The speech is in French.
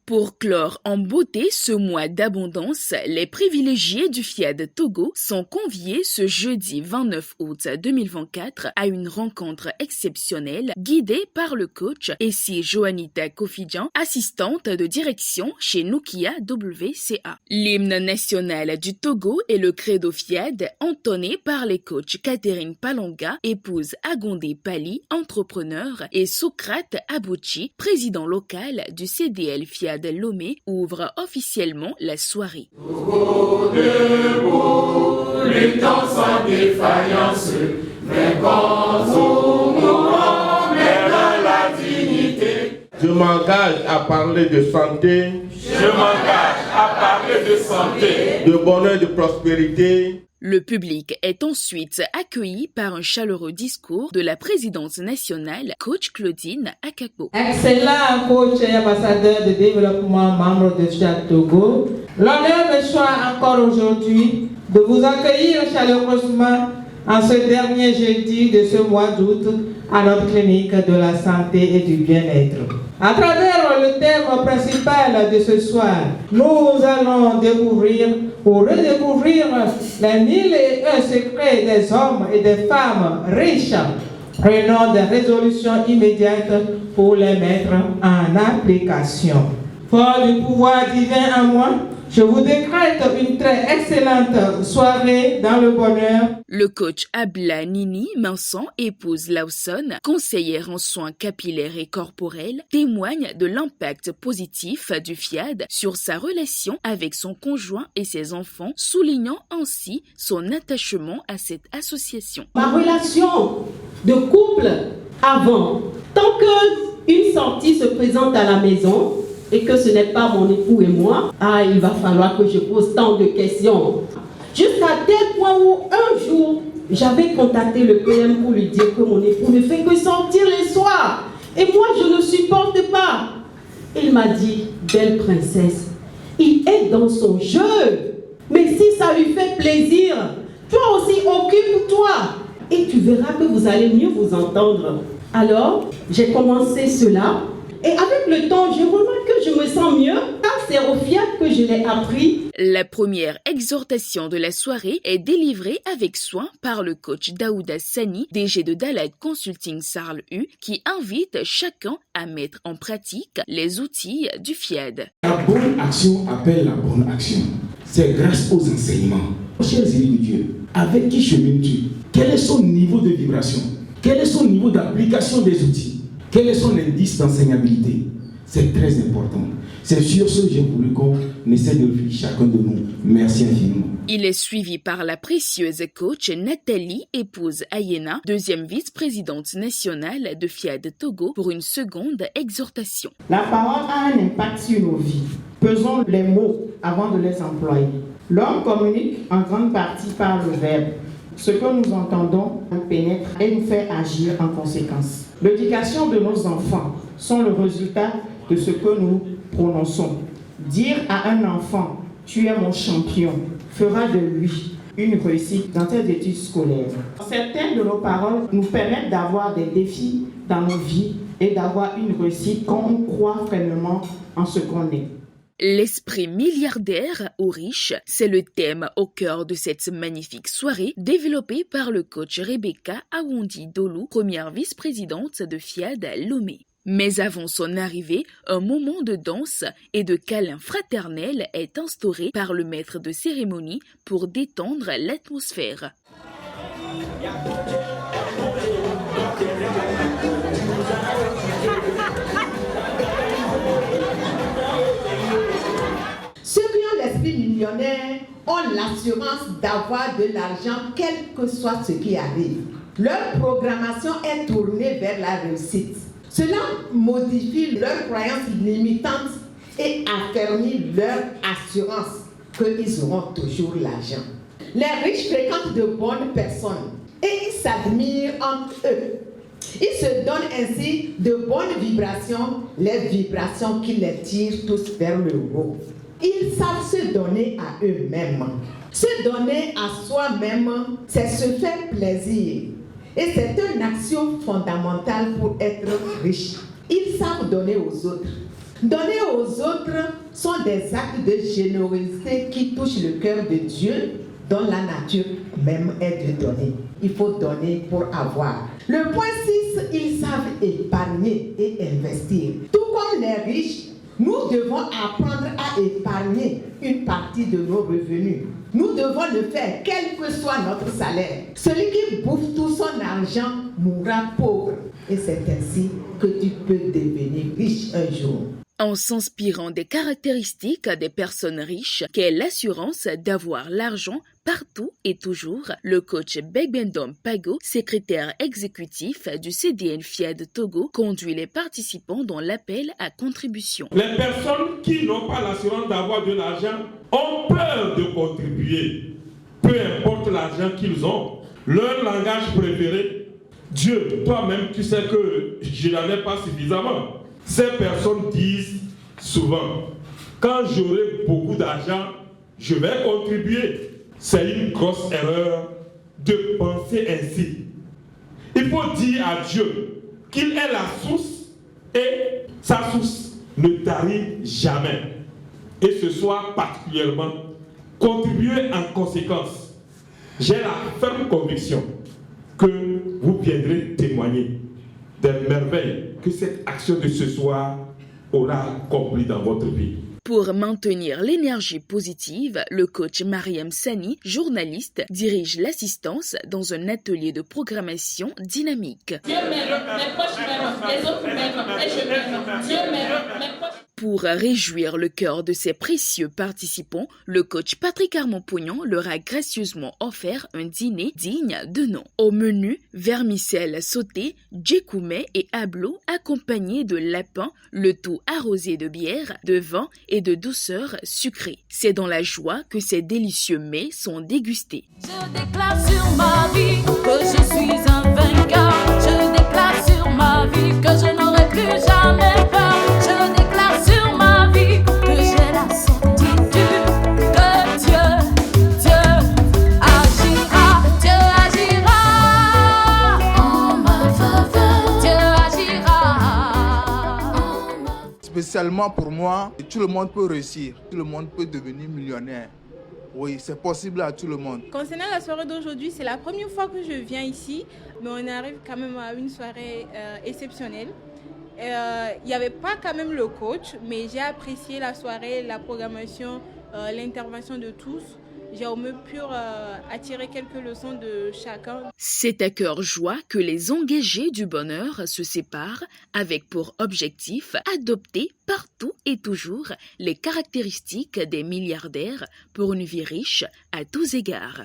Pour clore en beauté ce mois d'abondance, les privilégiés du FIAD Togo sont conviés ce jeudi 29 août 2024 à une rencontre exceptionnelle guidée par le coach Essie Joanita Kofidjan, assistante de direction chez Nokia WCA. L'hymne national du Togo et le credo FIAD entonné par les coachs Catherine Palonga, épouse Agondé Pali, entrepreneur, et Socrate Abouchi, président local du CDL FIAD Lomé, ouvre officiellement la soirée. Togo debout, luttant sans défaillance, vainquons au mourant, mais dans la dignité. Je m'engage à parler de santé. Je m'engage à parler de santé, de bonheur et de prospérité. Le public est ensuite accueilli par un chaleureux discours de la présidente nationale, coach Claudine Akakbo. Excellent coach et ambassadeur de développement, membre de FIAD Togo, l'honneur me soit encore aujourd'hui de vous accueillir chaleureusement en ce dernier jeudi de ce mois d'août à notre clinique de la santé et du bien-être. À travers le thème principal de ce soir, nous allons découvrir ou redécouvrir les 1001 secrets des hommes et des femmes riches. Prenons des résolutions immédiates pour les mettre en application. Fort du pouvoir divin en moi, je vous décrète une très excellente soirée dans le bonheur. Le coach Abla Nini Manson, épouse Lawson, conseillère en soins capillaires et corporels, témoigne de l'impact positif du FIAD sur sa relation avec son conjoint et ses enfants, soulignant ainsi son attachement à cette association. Ma relation de couple avant, tant qu'une sortie se présente à la maison, et que ce n'est pas mon époux et moi, il va falloir que je pose tant de questions. Jusqu'à tel point où un jour, j'avais contacté le PM pour lui dire que mon époux ne fait que sortir les soirs. Et moi, je ne supporte pas. Il m'a dit, belle princesse, il est dans son jeu. Mais si ça lui fait plaisir, toi aussi occupe-toi. Et tu verras que vous allez mieux vous entendre. Alors, j'ai commencé cela. Et avec le temps, je remarque que je me sens mieux, car c'est au FIAD que je l'ai appris. La première exhortation de la soirée est délivrée avec soin par le coach Daouda Sani, DG de Dalad Consulting Sarl U, qui invite chacun à mettre en pratique les outils du FIAD. La bonne action appelle la bonne action. C'est grâce aux enseignements. Chers élus de Dieu, avec qui chemines-tu? Quel est son niveau de vibration? Quel est son niveau d'application des outils? Quel est son indice d'enseignabilité? C'est très important. C'est sur ce que j'ai voulu qu'on essaie de réfléchir chacun de nous. Merci infiniment. Il est suivi par la précieuse coach Nathalie, épouse Ayena, deuxième vice-présidente nationale de FIAD Togo, pour une seconde exhortation. La parole a un impact sur nos vies. Pesons les mots avant de les employer. L'homme communique en grande partie par le verbe. Ce que nous entendons nous pénètre et nous fait agir en conséquence. L'éducation de nos enfants sont le résultat de ce que nous prononçons. Dire à un enfant « tu es mon champion » fera de lui une réussite dans ses études scolaires. Certaines de nos paroles nous permettent d'avoir des défis dans nos vies et d'avoir une réussite quand on croit fermement en ce qu'on est. L'esprit milliardaire ou riche, c'est le thème au cœur de cette magnifique soirée développée par le coach Rebecca Awondi Dolou, première vice-présidente de FIAD Lomé. Mais avant son arrivée, un moment de danse et de câlin fraternel est instauré par le maître de cérémonie pour détendre l'atmosphère. Ceux qui ont l'esprit millionnaire ont l'assurance d'avoir de l'argent, quel que soit ce qui arrive. Leur programmation est tournée vers la réussite. Cela modifie leurs croyances limitantes et affermit leur assurance qu'ils auront toujours l'argent. Les riches fréquentent de bonnes personnes et ils s'admirent entre eux. Ils se donnent ainsi de bonnes vibrations, les vibrations qui les tirent tous vers le haut. Ils savent se donner à eux-mêmes. Se donner à soi-même, c'est se faire plaisir. Et c'est une action fondamentale pour être riche. Ils savent donner aux autres. Donner aux autres sont des actes de générosité qui touchent le cœur de Dieu, dont la nature même est de donner. Il faut donner pour avoir. Le point 6, ils savent épargner et investir. Tout comme les riches, nous devons apprendre à épargner une partie de nos revenus. Nous devons le faire, quel que soit notre salaire. Celui qui bouffe tout son argent mourra pauvre. Et c'est ainsi que tu peux devenir riche un jour. En s'inspirant des caractéristiques des personnes riches, qu'est l'assurance d'avoir l'argent partout et toujours, le coach Begbendom Pago, secrétaire exécutif du CDN FIAD Togo, conduit les participants dans l'appel à contribution. Les personnes qui n'ont pas l'assurance d'avoir de l'argent ont peur de contribuer, peu importe l'argent qu'ils ont. Leur langage préféré, Dieu, toi-même tu sais que je n'en ai pas suffisamment. Ces personnes disent souvent, quand j'aurai beaucoup d'argent, je vais contribuer. C'est une grosse erreur de penser ainsi. Il faut dire à Dieu qu'il est la source et sa source ne tarit jamais. Et ce soir particulièrement, contribuer en conséquence. J'ai la ferme conviction que vous viendrez témoigner des merveilles que cette action de ce soir aura accompli dans votre vie. Pour maintenir l'énergie positive, le coach Mariam Sani, journaliste, dirige l'assistance dans un atelier de programmation dynamique. Dieu m'aime, mes proches m'aiment, les autres m'aiment, et je m'aime. Dieu m'aime, mes proches. Pour réjouir le cœur de ses précieux participants, le coach Patrick Armand-Pognon leur a gracieusement offert un dîner digne de nom. Au menu, vermicelles sautées, djekoumé et ablo accompagnés de lapins, le tout arrosé de bière, de vin et de douceur sucrée. C'est dans la joie que ces délicieux mets sont dégustés. Je déclare sur ma vie que je suis un vainqueur. Je déclare sur ma vie que je n'aurai plus jamais peur. Je déclare sur ma vie que j'ai la certitude que Dieu agira en ma faveur. Dieu agira. Spécialement pour moi, tout le monde peut réussir, tout le monde peut devenir millionnaire. Oui, c'est possible à tout le monde. Concernant la soirée d'aujourd'hui, c'est la première fois que je viens ici, mais on arrive quand même à une soirée exceptionnelle. Il n'y avait pas quand même le coach, mais j'ai apprécié la soirée, la programmation, l'intervention de tous. J'ai au mieux pu attirer quelques leçons de chacun. C'est à cœur joie que les engagés du bonheur se séparent avec pour objectif adopter partout et toujours les caractéristiques des milliardaires pour une vie riche à tous égards.